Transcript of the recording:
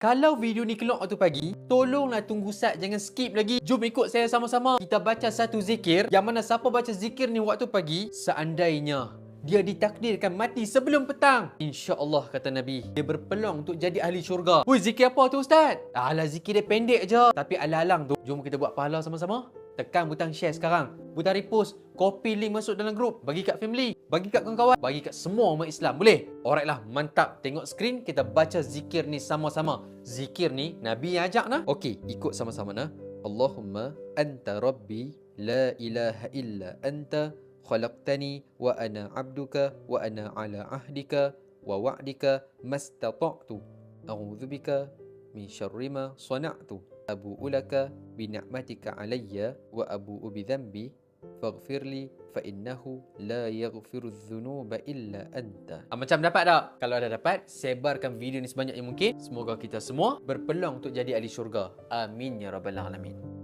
Kalau video ni keluar waktu pagi, tolonglah tunggu Ustaz, jangan skip lagi. Jom ikut saya sama-sama. Kita baca satu zikir, yang mana siapa baca zikir ni waktu pagi, seandainya dia ditakdirkan mati sebelum petang, insya-Allah kata Nabi, dia berpeluang untuk jadi ahli syurga. Woi, zikir apa tu Ustaz? Alah, zikir dia pendek je, tapi alang-alang tu. Jom kita buat pahala sama-sama. Tekan butang share sekarang, butang repost, copy link masuk dalam grup, bagi kat family, bagi kat kawan-kawan, bagi kat semua umat Islam. Boleh? Alright lah, mantap. Tengok skrin, kita baca zikir ni sama-sama. Zikir ni Nabi yang ajak nah. Okey, ikut sama-sama nah. Allahumma anta rabbi la ilaha illa anta khalaqtani wa ana abduka wa ana ala ahdika wa wa'dika mastata'tu a'udzubika min syarri ma sana'tu abu'u laka bi ni'matika alayya wa abu'u bi dhanbi faghfirli fa innahu la yaghfiru dzunuba illa anta. Macam dapat tak? Kalau ada dapat, sebarkan video ni sebanyak yang mungkin. Semoga kita semua berpeluang untuk jadi ahli syurga. Amin ya rabbal alamin.